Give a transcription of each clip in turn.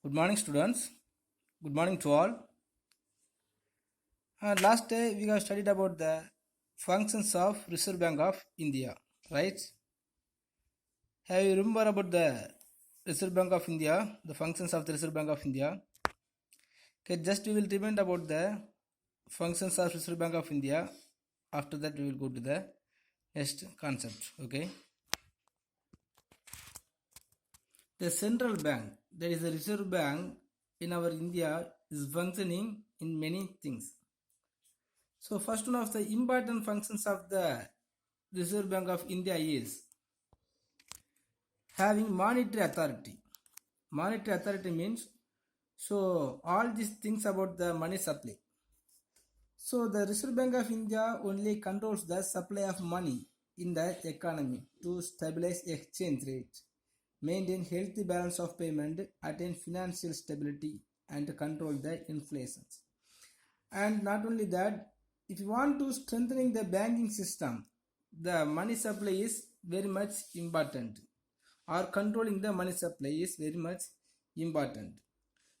Good morning, students. Good morning to all. Last day we have studied about the functions of Reserve Bank of India, right? Have you remember about the Reserve Bank of India, the functions of the Reserve Bank of India? Okay, just we will remind about the functions of Reserve Bank of India. After that, we will go to the next concept. Okay, the central bank, that is the Reserve Bank in our India, is functioning in many things. So first one of the important functions of the Reserve Bank of India is having monetary authority. Monetary authority means so all these things about the money supply. So the Reserve Bank of India only controls the supply of money in the economy to stabilize exchange rate, maintain healthy balance of payment, attain financial stability, and control the inflation. And not only that, if you want to strengthening the banking system, the money supply is very much important, or controlling the money supply is very much important.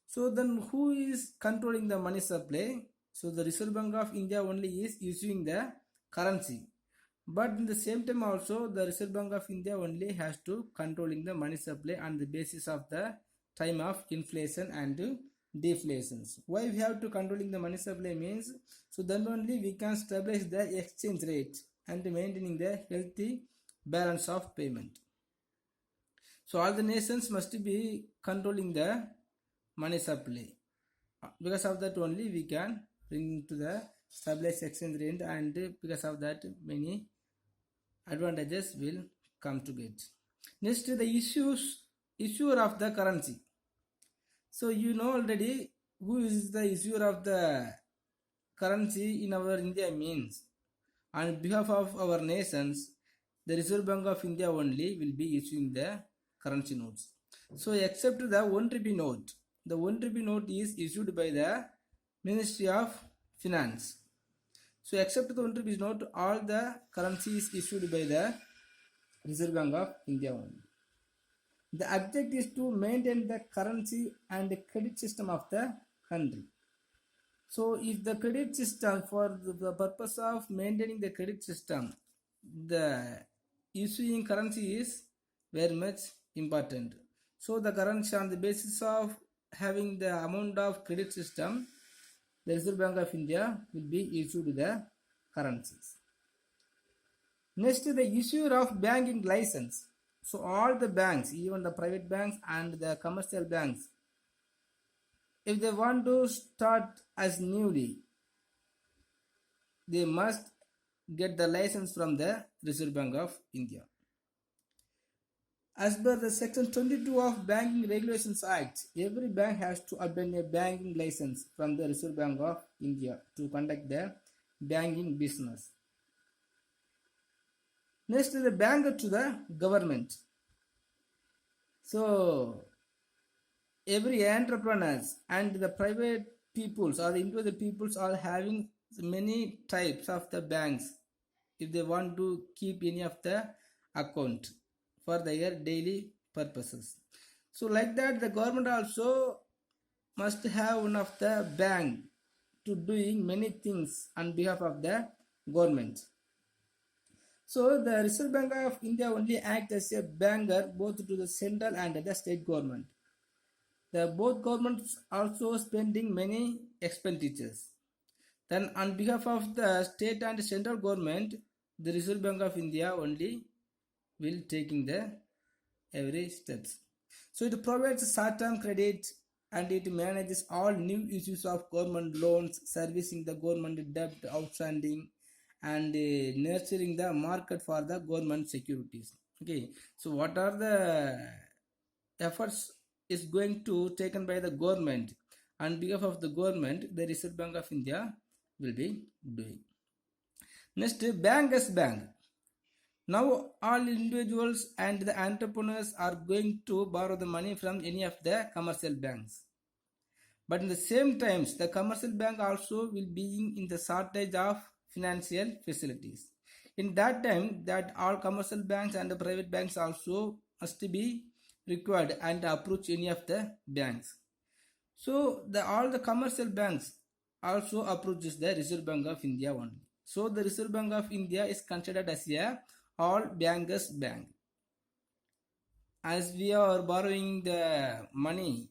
So then who is controlling the money supply? So the Reserve Bank of India only is issuing the currency, but in the same time also the Reserve Bank of India only has to controlling the money supply on the basis of the time of inflation and deflations. Why we have to controlling the money supply means, so then only we can stabilize the exchange rate and maintaining the healthy balance of payment. So all the nations must be controlling the money supply. Because of that only we can bring to the stabilized exchange rate, and because of that many advantages will come to get. Next, the issuer of the currency. So you know already who is the issuer of the currency in our India means. On behalf of our nations, the Reserve Bank of India only will be issuing the currency notes. So except the 1 rupee note, the 1 rupee note is issued by the Ministry of Finance. So except the 1 rupee note, all the currency is issued by the Reserve Bank of India only. The object is to maintain the currency and the credit system of the country. So if the credit system, for the purpose of maintaining the credit system, the issuing currency is very much important. So the currency on the basis of having the amount of credit system, the Reserve Bank of India will be issued the currencies. Next, the issuer of banking license. So all the banks, even the private banks and the commercial banks, if they want to start as newly, they must get the license from the Reserve Bank of India. As per the section 22 of Banking Regulations Act, every bank has to obtain a banking license from the Reserve Bank of India to conduct their banking business. Next is the banker to the government. So every entrepreneurs and the private peoples or the individual peoples are having many types of the banks if they want to keep any of the account for their daily purposes. So like that the government also must have one of the bank to doing many things on behalf of the government. So the Reserve Bank of India only acts as a banker both to the central and the state government. The both governments also spending many expenditures. Then on behalf of the state and central government, the Reserve Bank of India only will taking the every steps. So it provides short-term credit and it manages all new issues of government loans, servicing the government debt outstanding, and nurturing the market for the government securities. Okay, so what are the efforts is going to taken by the government? On behalf of the government, the Reserve Bank of India will be doing. Next, bankers bank. Now all individuals and the entrepreneurs are going to borrow the money from any of the commercial banks. But in the same times, the commercial bank also will be in the shortage of financial facilities. In that time, that all commercial banks and the private banks also must be required and approach any of the banks. So all the commercial banks also approaches the Reserve Bank of India only. So the Reserve Bank of India is considered as a all bankers bank. As we are borrowing the money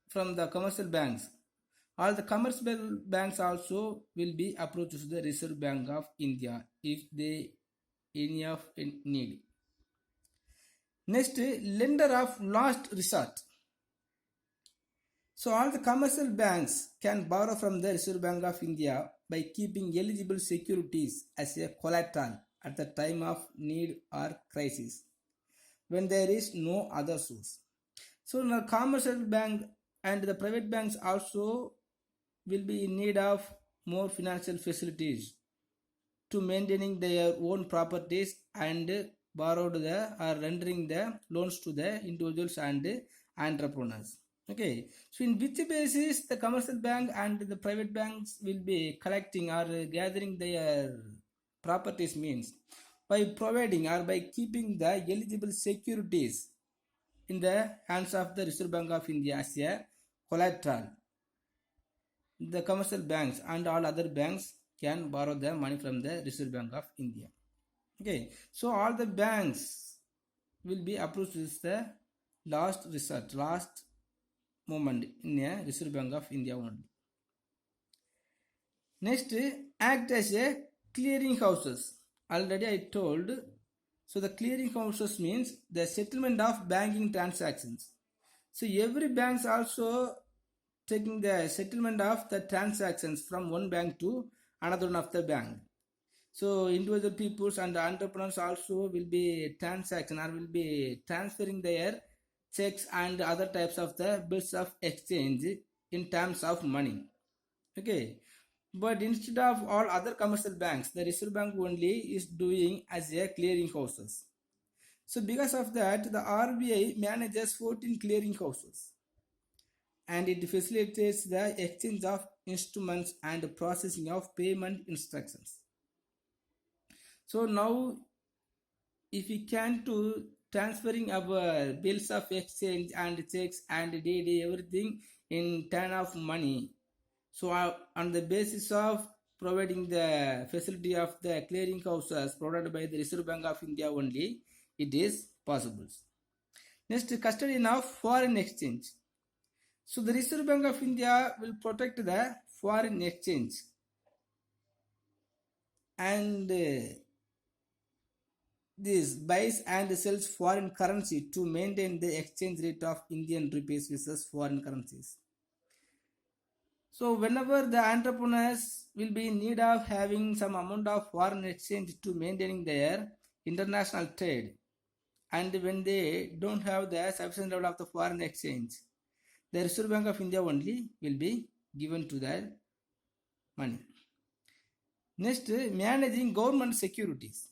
from the commercial banks, all the commercial banks also will be approached to the Reserve Bank of India if they any of need. Next, lender of last resort. So all the commercial banks can borrow from the Reserve Bank of India by keeping eligible securities as a collateral at the time of need or crisis when there is no other source. So the commercial bank and the private banks also will be in need of more financial facilities to maintaining their own properties and borrowed the or rendering the loans to the individuals and entrepreneurs. Okay, so in which basis the commercial bank and the private banks will be collecting or gathering their properties means by providing or by keeping the eligible securities in the hands of the Reserve Bank of India as a collateral. The commercial banks and all other banks can borrow the money from the Reserve Bank of India. Okay, so all the banks will be approached as the last resort, last moment in a Reserve Bank of India only. Next, act as a clearing houses. Already I told. So the clearing houses means the settlement of banking transactions. So every banks also taking the settlement of the transactions from one bank to another one of the bank. So individual peoples and entrepreneurs also will be transaction or will be transferring their checks and other types of the bills of exchange in terms of money. Okay, but instead of all other commercial banks, the Reserve Bank only is doing as a clearing houses. So because of that, the RBI manages 14 clearing houses and it facilitates the exchange of instruments and processing of payment instructions. So now if we can to transferring our bills of exchange and checks and DD everything in turn of money. So on the basis of providing the facility of the clearing houses provided by the Reserve Bank of India only, it is possible. Next, custodian of foreign exchange. So the Reserve Bank of India will protect the foreign exchange and this buys and sells foreign currency to maintain the exchange rate of Indian rupees versus foreign currencies. So whenever the entrepreneurs will be in need of having some amount of foreign exchange to maintaining their international trade, and when they don't have the sufficient level of the foreign exchange, the Reserve Bank of India only will be given to their money. Next, managing government securities.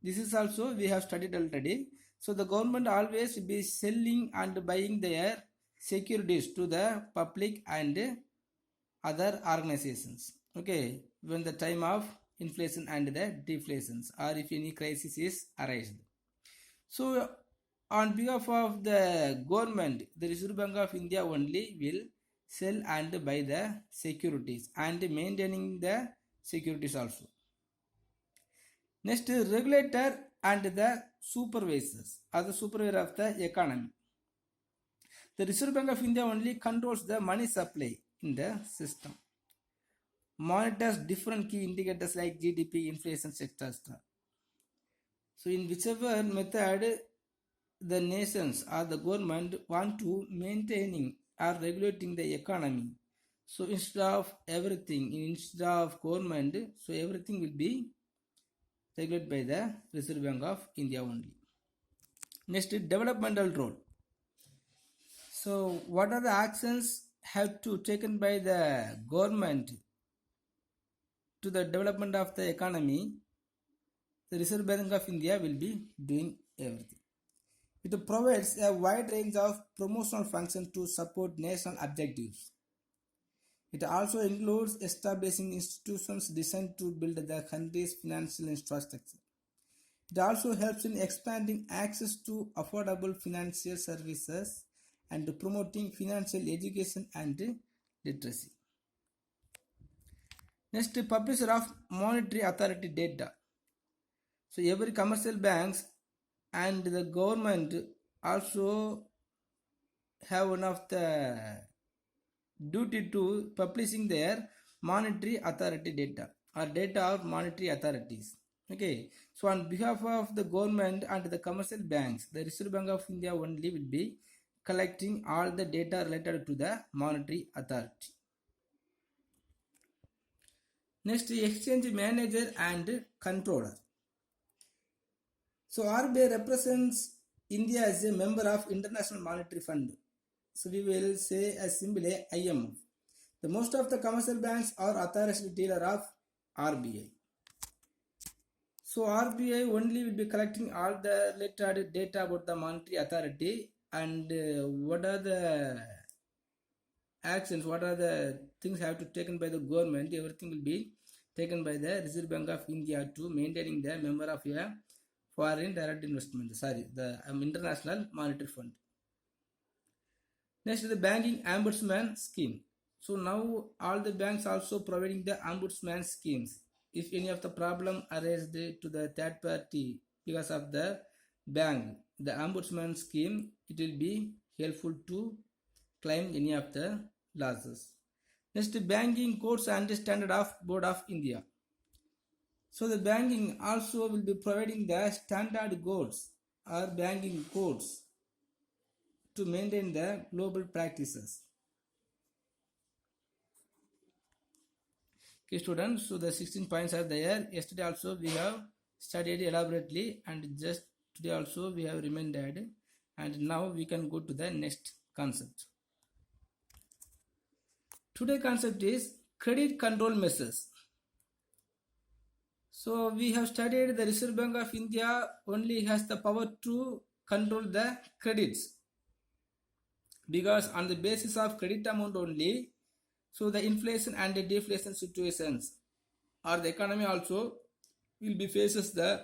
This is also we have studied already. So the government always be selling and buying their securities to the public and other organizations. Okay, when the time of inflation and the deflations or if any crisis is arised. So on behalf of the government, the Reserve Bank of India only will sell and buy the securities and maintaining the securities also. Next, regulator and the supervisors are the supervisor of the economy. The Reserve Bank of India only controls the money supply in the system, monitors different key indicators like GDP, inflation, etc. So in whichever method the nations or the government want to maintaining or regulating the economy, so instead of everything, instead of government, so everything will be regulated by the Reserve Bank of India only. Next, developmental role. So what are the actions have to taken by the government to the development of the economy? The Reserve Bank of India will be doing everything. It provides a wide range of promotional functions to support national objectives. It also includes establishing institutions designed to build the country's financial infrastructure. It also helps in expanding access to affordable financial services and promoting financial education and literacy. Next, publisher of monetary authority data. So every commercial banks and the government also have one of the duty to publishing their monetary authority data or data of monetary authorities. Okay, so on behalf of the government and the commercial banks, the Reserve Bank of India only will be collecting all the data related to the monetary authority. Next, exchange manager and controller. So RBI represents India as a member of International Monetary Fund. So we will say as simply IMF. The most of the commercial banks are authorized dealer of RBI. So RBI only will be collecting all the related data about the monetary authority and what are the actions, what are the things have to be taken by the government. Everything will be taken by the Reserve Bank of India to maintaining the member of a foreign direct investment, the International Monetary Fund. Next, the banking ombudsman scheme. So now all the banks also providing the ombudsman schemes. If any of the problem arises to the third party because of the bank, the ombudsman scheme, it will be helpful to claim any of the losses. Next, banking codes and standard of Board of India. So the banking also will be providing the standard codes or banking codes to maintain the global practices. Okay students, so the 16 points are there. Yesterday also we have studied elaborately and just today also we have reminded, and now we can go to the next concept. Today concept is credit control measures. So we have studied the Reserve Bank of India only has the power to control the credits, because on the basis of credit amount only, so the inflation and the deflation situations or the economy also will be faces the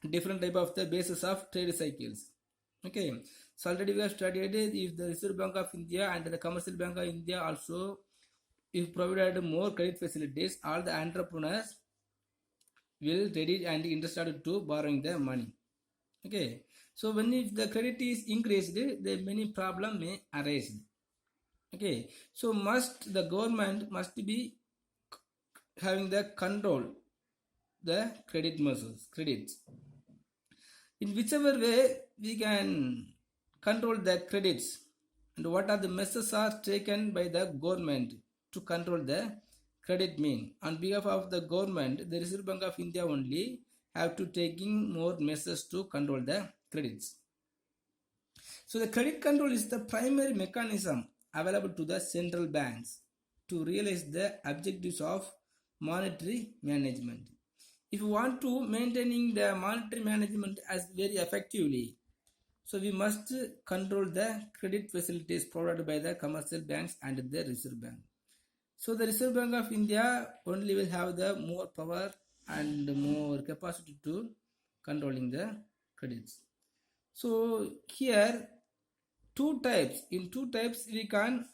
different type of the basis of trade cycles. Okay, so already we have studied if the Reserve Bank of India and the Commercial Bank of India also if provided more credit facilities, all the entrepreneurs will ready and interested to borrowing the money. Okay, so when if the credit is increased, the many problem may arise. Okay, so the government must be having the control the credits. In whichever way we can control the credits, and what are the measures are taken by the government to control the credit mean. On behalf of the government, the Reserve Bank of India only have to taking more measures to control the credits. So the credit control is the primary mechanism available to the central banks to realize the objectives of monetary management. If you want to maintaining the monetary management as very effectively, so we must control the credit facilities provided by the commercial banks and the Reserve Bank. So the Reserve Bank of India only will have the more power and more capacity to controlling the credits. So here in two types we can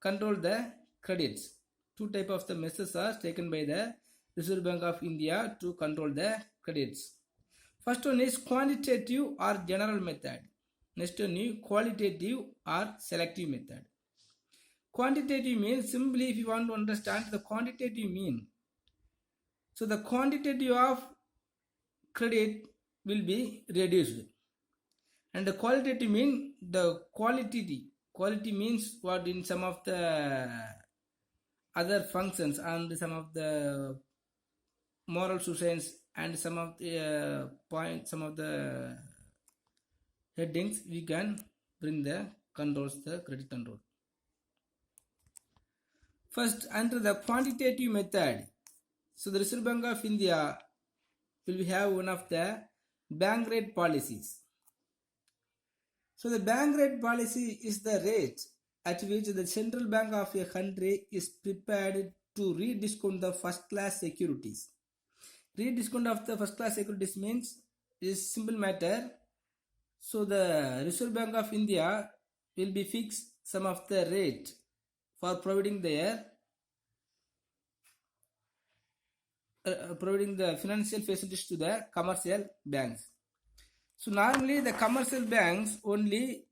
control the credits. Two type of the measures are taken by the Reserve Bank of India to control the credits. First one is quantitative or general method. Next one is qualitative or selective method. Quantitative means, simply if you want to understand the quantitative mean, so the quantitative of credit will be reduced, and the qualitative mean the quality means what in some of the other functions and some of the moral sustains and some of the points, some of the headings we can bring the controls, the credit control. First, under the quantitative method, so the Reserve Bank of India will have one of the bank rate policies. So the bank rate policy is the rate at which the central bank of a country is prepared to rediscount the first class securities. Rediscount of the first class securities means is simple matter. So the Reserve Bank of India will be fixed some of the rate for providing the financial facilities to the commercial banks. So normally the commercial banks only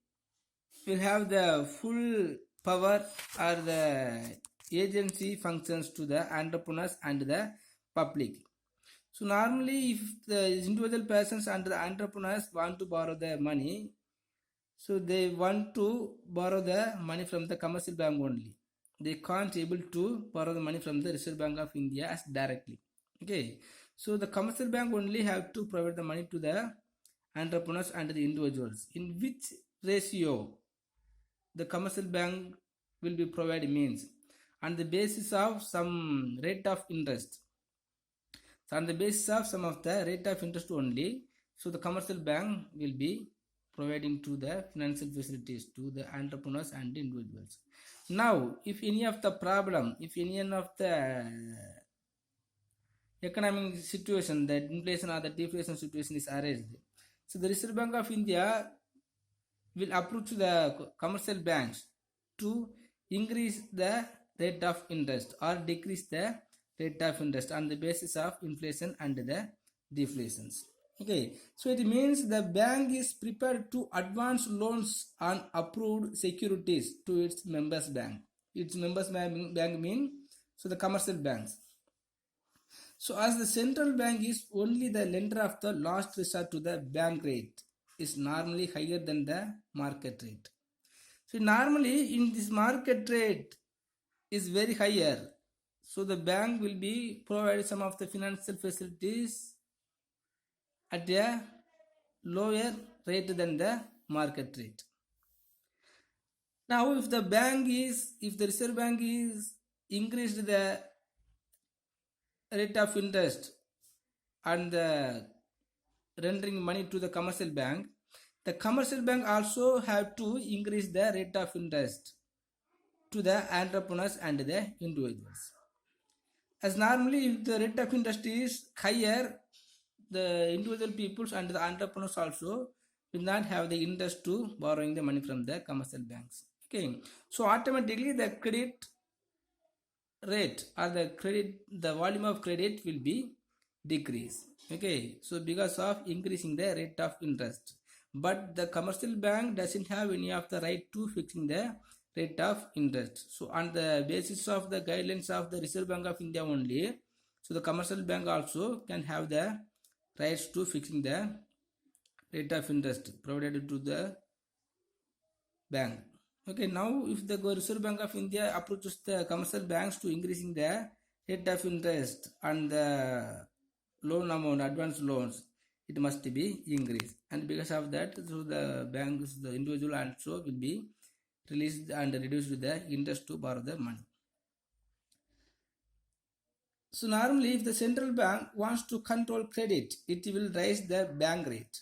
will have the full power or the agency functions to the entrepreneurs and the public. So normally if the individual persons and the entrepreneurs want to borrow the money, so they want to borrow the money from the commercial bank only. They can't able to borrow the money from the Reserve Bank of India as directly. Okay, so the commercial bank only have to provide the money to the entrepreneurs and the individuals. In which ratio the commercial bank will be provided means on the basis of some rate of interest. So on the basis of some of the rate of interest only, so the commercial bank will be providing to the financial facilities to the entrepreneurs and individuals. Now, if any of the problem, if any of the economic situation, that inflation or the deflation situation is raised, so the Reserve Bank of India will approach the commercial banks to increase the rate of interest or decrease the rate of interest on the basis of inflation and the deflations. Okay, so it means the bank is prepared to advance loans on approved securities to its members bank. Its members bank mean so the commercial banks. So as the central bank is only the lender of the last resort to the bank rate is normally higher than the market rate. So normally in this market rate is very higher. So the bank will be providing some of the financial facilities at a lower rate than the market rate. Now if the Reserve Bank is increased the rate of interest and the rendering money to the commercial bank, the commercial bank also have to increase the rate of interest to the entrepreneurs and the individuals. As normally if the rate of interest is higher, the individual peoples and the entrepreneurs also will not have the interest to borrowing the money from the commercial banks. Okay, so automatically the credit rate or the volume of credit will be decreased. Okay, so because of increasing the rate of interest, but the commercial bank doesn't have any of the right to fixing the rate of interest. So on the basis of the guidelines of the Reserve Bank of India only, so the commercial bank also can have the rights to fixing the rate of interest provided to the bank. Okay, now if the Reserve Bank of India approaches the commercial banks to increasing the rate of interest and the loan amount, advance loans, it must be increased, and because of that, so the banks, the individual also will be released and reduced the interest to borrow the money. So normally if the central bank wants to control credit, it will raise the bank rate.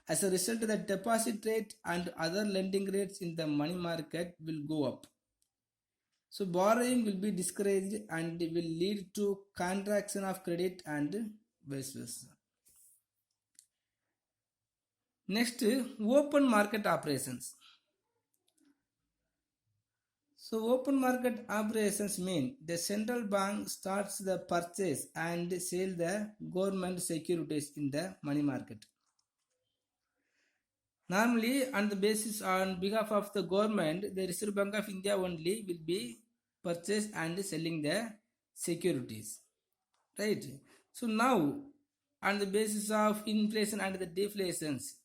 As a result, the deposit rate and other lending rates in the money market will go up. So borrowing will be discouraged and will lead to contraction of credit and vice versa. Next, open market operations. So open market operations mean the central bank starts the purchase and sale the government securities in the money market. Normally on the basis on behalf of the government, the Reserve Bank of India only will be purchase and selling the securities. Right? So now on the basis of inflation and the deflations,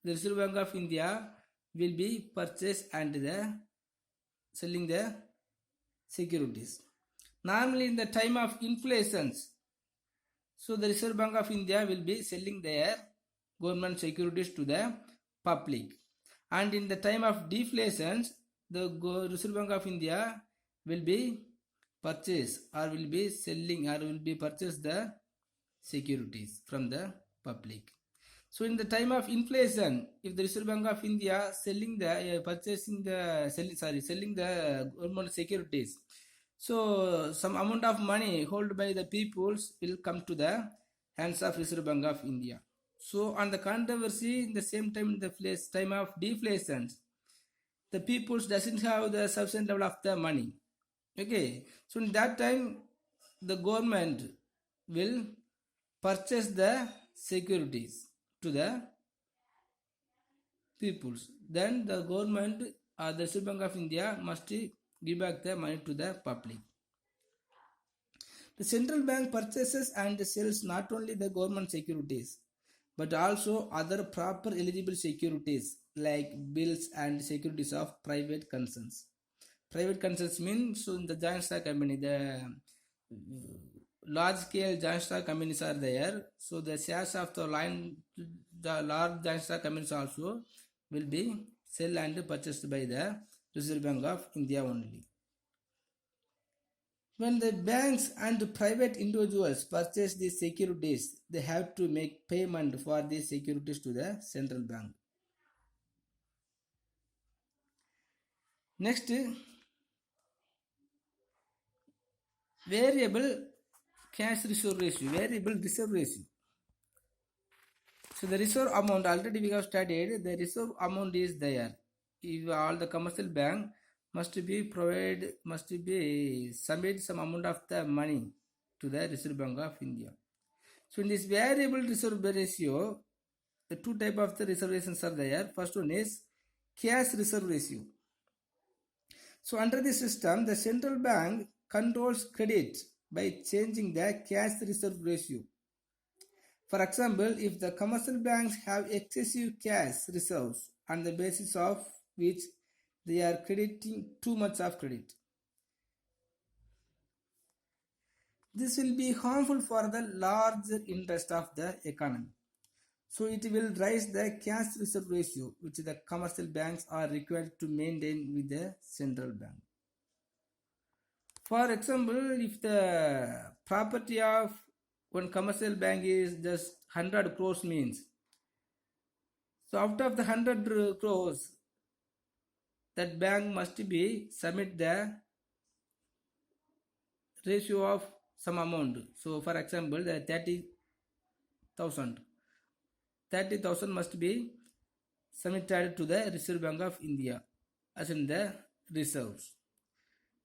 the Reserve Bank of India will be purchase and the selling the securities. Normally in the time of inflations, so the Reserve Bank of India will be selling their government securities to the public, and in the time of deflations, the Reserve Bank of India will be purchase or will be selling or will be purchase the securities from the public. So in the time of inflation, if the Reserve Bank of India selling the selling the government securities, so some amount of money held by the peoples will come to the hands of Reserve Bank of India. So on the controversy, in the same time, in the time of deflation, the people doesn't have the sufficient level of the money. Okay, so in that time, the government will purchase the securities to the peoples. Then the government or the Reserve Bank of India must give back the money to the public. The central bank purchases and sells not only the government securities but also other proper eligible securities like bills and securities of private concerns. Private concerns means so in the giant stock company, the large scale giant stock companies are there. So the shares of the large giant stock companies also will be sold and purchased by the Reserve Bank of India only. When the banks and private individuals purchase these securities, they have to make payment for these securities to the central bank. Next, variable cash reserve ratio, variable reserve ratio. So the reserve amount already we have studied. The reserve amount is there. If all the commercial bank must be submit some amount of the money to the Reserve Bank of India. So in this variable reserve ratio, the two type of the reservations are there. First one is cash reserve ratio. So under the system, the central bank controls credit by changing the cash reserve ratio. For example, if the commercial banks have excessive cash reserves on the basis of which they are crediting too much of credit, this will be harmful for the larger interest of the economy. So it will raise the cash reserve ratio which the commercial banks are required to maintain with the central bank. For example, if the property of one commercial bank is just 100 crores means, so out of the 100 crores, that bank must be submit the ratio of some amount. So for example, the 30,000 must be submitted to the Reserve Bank of India as in the reserves.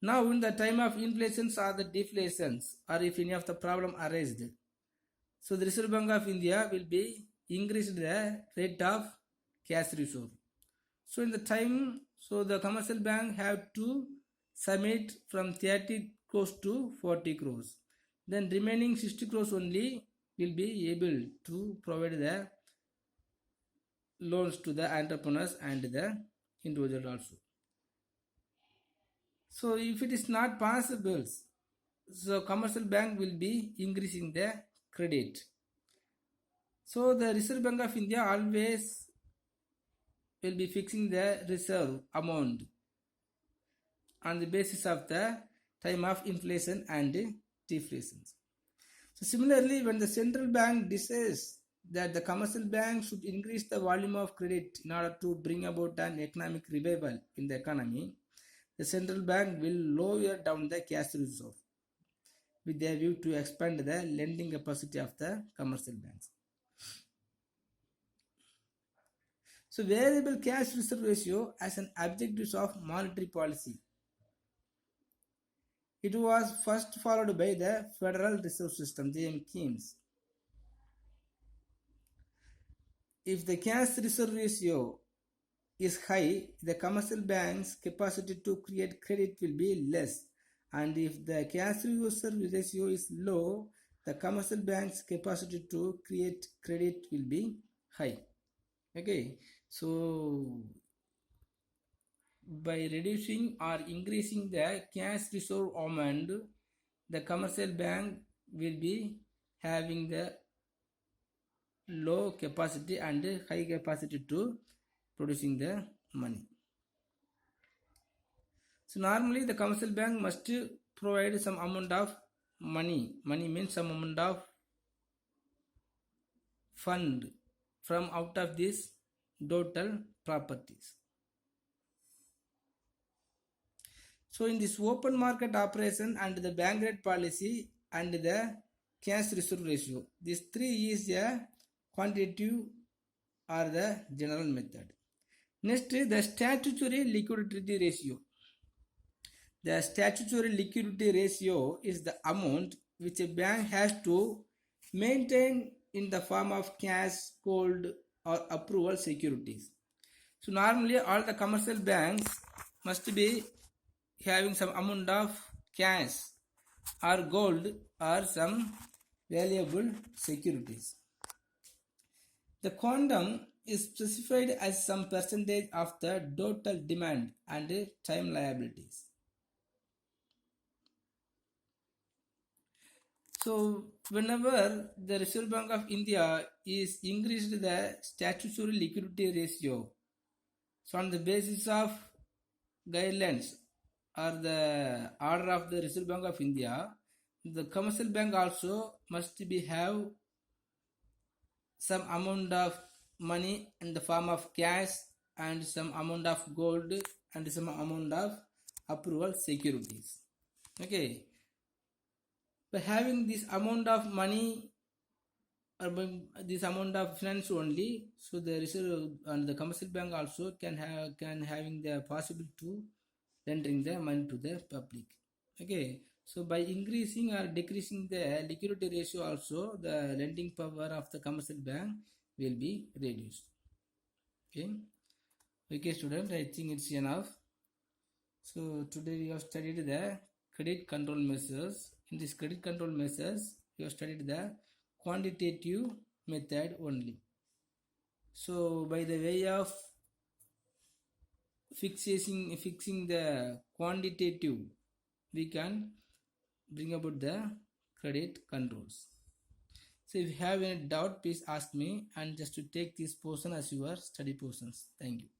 Now in the time of inflations or the deflations, or if any of the problem arises, so the Reserve Bank of India will be increased the rate of cash reserve. So in the time, so the commercial bank have to submit from 30 crores to 40 crores. Then remaining 60 crores only will be able to provide the loans to the entrepreneurs and the individual also. So if it is not possible, so commercial bank will be increasing the credit. So the Reserve Bank of India always will be fixing the reserve amount on the basis of the time of inflation and deflation. So similarly, when the central bank decides that the commercial bank should increase the volume of credit in order to bring about an economic revival in the economy, the central bank will lower down the cash reserve with a view to expand the lending capacity of the commercial banks. So variable cash reserve ratio as an objective of monetary policy. It was first followed by the Federal Reserve System, J.M. Keynes. If the cash reserve ratio is high, the commercial bank's capacity to create credit will be less. And if the cash reserve ratio is low, the commercial bank's capacity to create credit will be high. Okay, so by reducing or increasing the cash reserve amount, the commercial bank will be having the low capacity and high capacity to producing the money. So normally the commercial bank must provide some amount of money. Money means some amount of fund from out of these total properties. So in this open market operation and the bank rate policy and the cash reserve ratio, these three is a quantitative or the general method. Next is the statutory liquidity ratio. The statutory liquidity ratio is the amount which a bank has to maintain in the form of cash, gold, or approval securities. So normally all the commercial banks must be having some amount of cash or gold or some valuable securities. The quantum is specified as some percentage of the total demand and time liabilities. So whenever the Reserve Bank of India is increased the statutory liquidity ratio, so on the basis of guidelines or the order of the Reserve Bank of India, the commercial bank also must be have some amount of money in the form of cash and some amount of gold and some amount of approval securities. Okay, by having this amount of money or by this amount of finance only, so the reserve and the commercial bank also can having the possible to lending the money to the public. Okay, so by increasing or decreasing the liquidity ratio also, the lending power of the commercial bank will be reduced. Okay student, I think it's enough. So today we have studied the credit control measures. In this credit control measures, we have studied the quantitative method only. So by the way of fixing the quantitative, we can bring about the credit controls. So if you have any doubt, please ask me, and just to take this portion as your study portions. Thank you.